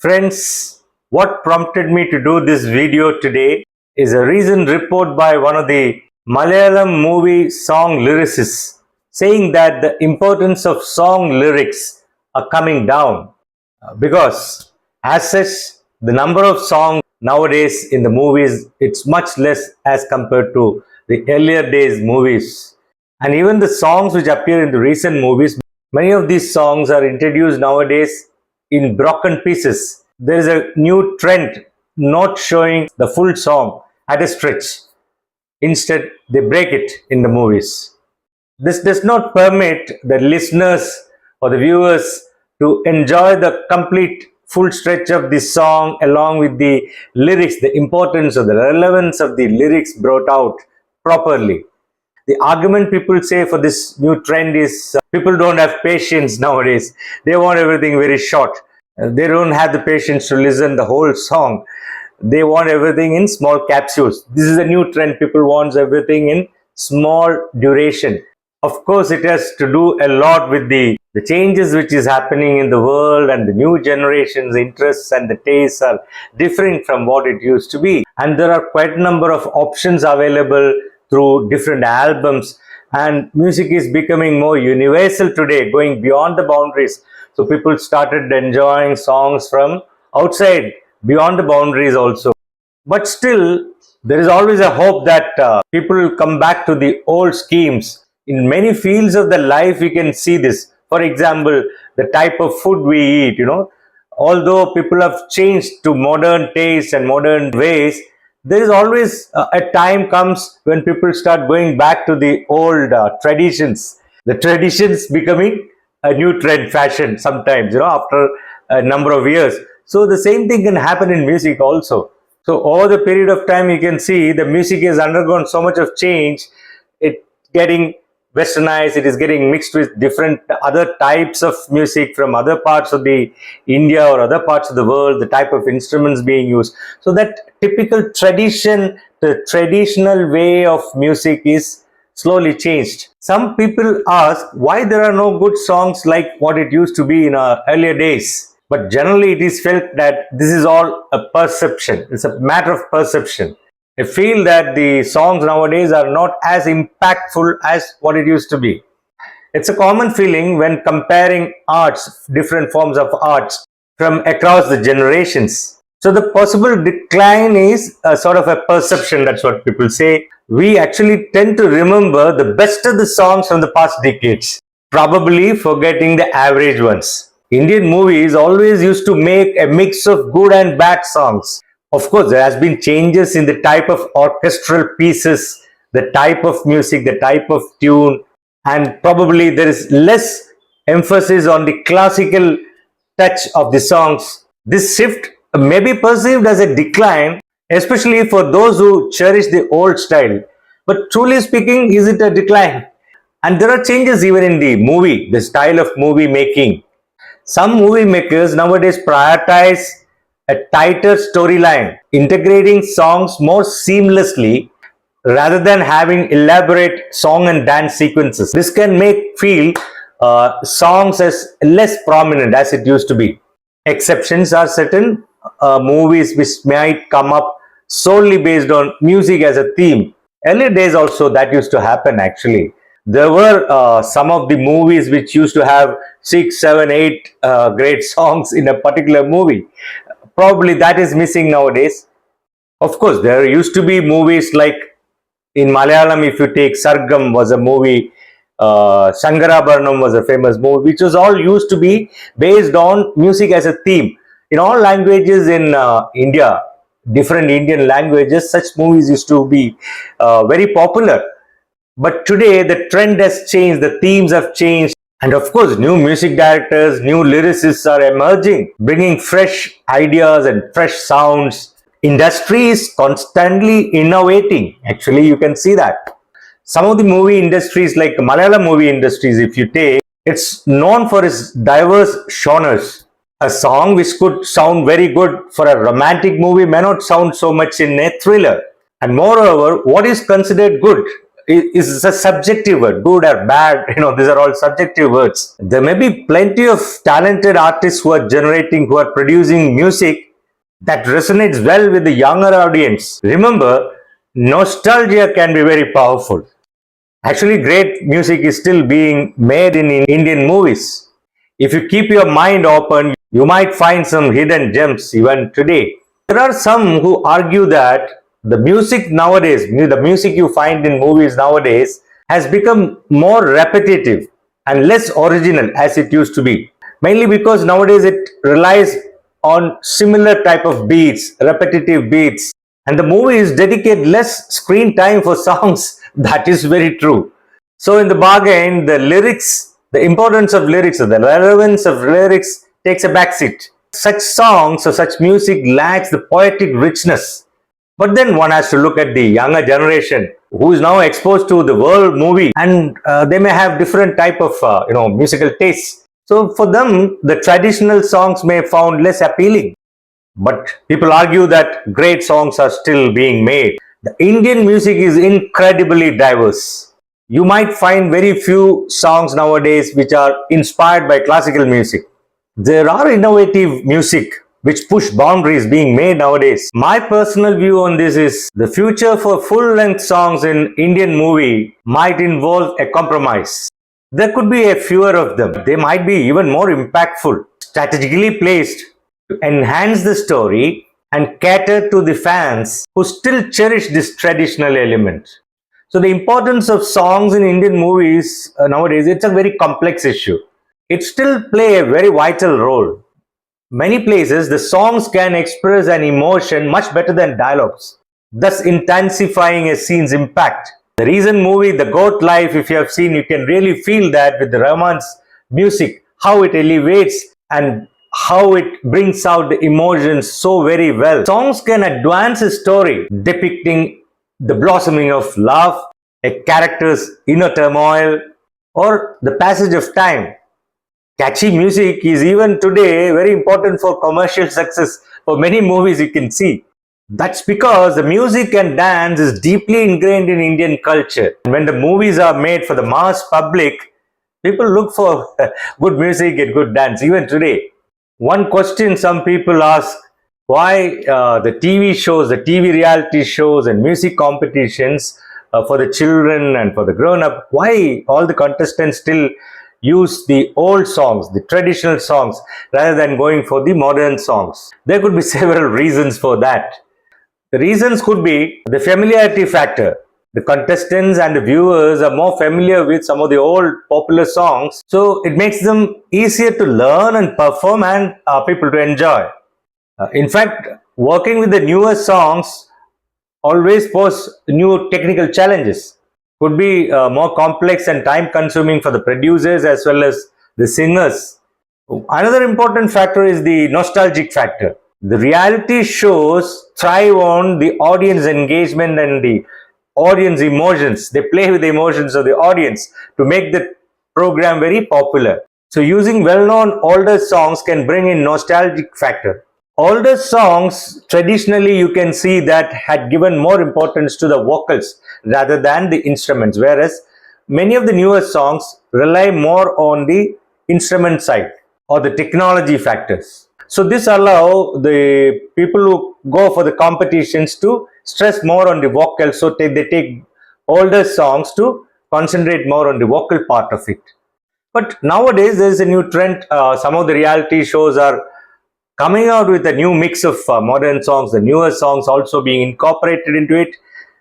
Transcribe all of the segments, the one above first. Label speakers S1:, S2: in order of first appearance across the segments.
S1: Friends, what prompted me to do this video today is a recent report by one of the Malayalam movie song lyricists saying that the importance of song lyrics are coming down because as such the number of songs nowadays in the movies it's much less as compared to the earlier days movies, and even the songs which appear in the recent movies, many of these songs are introduced nowadays in broken pieces. There is a new trend not showing the full song at a stretch. Instead, they break it in the movies. This does not permit the listeners or the viewers to enjoy the complete full stretch of the song along with the lyrics, the importance or the relevance of the lyrics brought out properly. The argument people say for this new trend is people don't have patience nowadays. They want everything very short. They don't have the patience to listen the whole song. They want everything in small capsules. This is a new trend. People want everything in small duration. Of course, it has to do a lot with the changes which is happening in the world, and the new generation's interests and the tastes are different from what it used to be. And there are quite a number of options available through different albums, and music is becoming more universal today, going beyond the boundaries. So people started enjoying songs from outside, beyond the boundaries also. But still, there is always a hope that people will come back to the old schemes. In many fields of the life, we can see this. For example, the type of food we eat, although people have changed to modern tastes and modern ways, there is always a time comes when people start going back to the old traditions. The traditions becoming a new trend fashion sometimes, after a number of years. So the same thing can happen in music also. So over the period of time, you can see the music has undergone so much of change. It getting westernized, it is getting mixed with different other types of music from other parts of the India or other parts of the world, the type of instruments being used. So that typical tradition, the traditional way of music is slowly changed. Some people ask why there are no good songs like what it used to be in our earlier days. But generally it is felt that this is all a perception. It's a matter of perception. I feel that the songs nowadays are not as impactful as what it used to be. It's a common feeling when comparing arts, different forms of arts from across the generations. So the possible decline is a sort of a perception, that's what people say. We actually tend to remember the best of the songs from the past decades, probably forgetting the average ones. Indian movies always used to make a mix of good and bad songs. Of course, there has been changes in the type of orchestral pieces, the type of music, the type of tune, and probably there is less emphasis on the classical touch of the songs. This shift may be perceived as a decline, especially for those who cherish the old style. But truly speaking, is it a decline? And there are changes even in the style of movie making. Some movie makers nowadays prioritize a tighter storyline, integrating songs more seamlessly rather than having elaborate song and dance sequences. This can make feel songs as less prominent as it used to be. Exceptions are certain movies which might come up solely based on music as a theme. Earlier days also that used to happen actually. There were some of the movies which used to have 6, 7, 8 great songs in a particular movie. Probably that is missing nowadays. Of course, there used to be movies like in Malayalam, if you take Sargam was a movie, Shankarabharanam was a famous movie, which was all used to be based on music as a theme. In all languages in India, different Indian languages, such movies used to be very popular. But today the trend has changed, the themes have changed, and of course new music directors, new lyricists are emerging, bringing fresh ideas and fresh sounds. Industry is constantly innovating. Actually, you can see that. Some of the movie industries, like Malayalam movie industries, if you take, it's known for its diverse genres. A song which could sound very good for a romantic movie may not sound so much in a thriller. And moreover, what is considered good is a subjective word. Good or bad, these are all subjective words. There may be plenty of talented artists who are producing music that resonates well with the younger audience. Remember, nostalgia can be very powerful. Actually, great music is still being made in Indian movies. If you keep your mind open, you might find some hidden gems even today. There are some who argue that the music nowadays, the music you find in movies nowadays, has become more repetitive and less original as it used to be. Mainly because nowadays it relies on similar type of beats, repetitive beats, and the movies dedicate less screen time for songs. That is very true. So in the bargain, the importance of lyrics, or the relevance of lyrics takes a backseat. Such songs or such music lacks the poetic richness. But then one has to look at the younger generation who is now exposed to the world movie, and they may have different type of musical tastes. So for them, the traditional songs may found less appealing. But people argue that great songs are still being made. The Indian music is incredibly diverse. You might find very few songs nowadays which are inspired by classical music. There are innovative music which push boundaries being made nowadays. My personal view on this is the future for full-length songs in Indian movie might involve a compromise. There could be a fewer of them. They might be even more impactful, strategically placed to enhance the story and cater to the fans who still cherish this traditional element. So the importance of songs in Indian movies nowadays, it's a very complex issue. It still play a very vital role. Many places, the songs can express an emotion much better than dialogues, thus intensifying a scene's impact. The recent movie, The Goat Life, if you have seen, you can really feel that with the Rahman's music, how it elevates and how it brings out the emotions so very well. Songs can advance a story depicting the blossoming of love, a character's inner turmoil, or the passage of time. Catchy music is even today very important for commercial success for many movies you can see. That's because the music and dance is deeply ingrained in Indian culture. When the movies are made for the mass public, people look for good music and good dance even today. One question some people ask, why the TV shows, the TV reality shows and music competitions for the children and for the grown-up, why all the contestants still use the old songs, the traditional songs, rather than going for the modern songs? There could be several reasons for that. The reasons could be the familiarity factor. The contestants and the viewers are more familiar with some of the old popular songs, so it makes them easier to learn and perform and people to enjoy. In fact, working with the newer songs always pose new technical challenges. Could be more complex and time consuming for the producers as well as the singers. Another important factor is the nostalgic factor. The reality shows thrive on the audience engagement and the audience emotions. They play with the emotions of the audience to make the program very popular. So using well-known older songs can bring in nostalgic factor. Older songs, traditionally you can see that had given more importance to the vocals rather than the instruments, whereas many of the newer songs rely more on the instrument side or the technology factors. So this allow the people who go for the competitions to stress more on the vocals, so they take older songs to concentrate more on the vocal part of it. But nowadays there is a new trend. Some of the reality shows are coming out with a new mix of modern songs, the newer songs also being incorporated into it.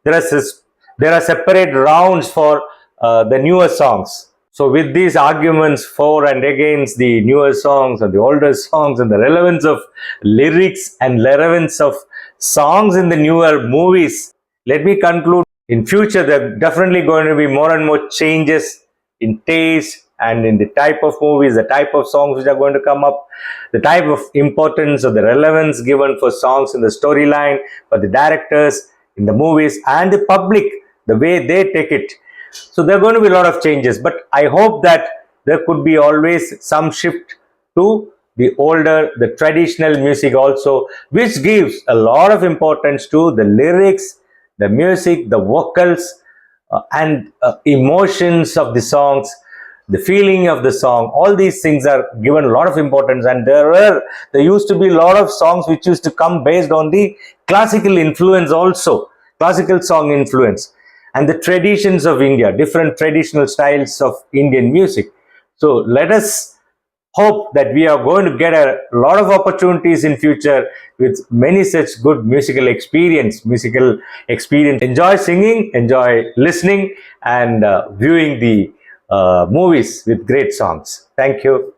S1: There are separate rounds for the newer songs. So with these arguments for and against the newer songs and the older songs and the relevance of lyrics and relevance of songs in the newer movies, let me conclude. In future, there are definitely going to be more and more changes in taste and in the type of movies, the type of songs which are going to come up, the type of importance or the relevance given for songs in the storyline, for the directors in the movies and the public, the way they take it. So there are going to be a lot of changes, but I hope that there could be always some shift to the older, the traditional music also, which gives a lot of importance to the lyrics, the music, the vocals, and emotions of the songs, the feeling of the song. All these things are given a lot of importance, and there used to be a lot of songs which used to come based on the classical influence also, classical song influence, and the traditions of India, different traditional styles of Indian music. So let us hope that we are going to get a lot of opportunities in future with many such good musical experience. Enjoy singing, enjoy listening, and viewing the movies with great songs. Thank you.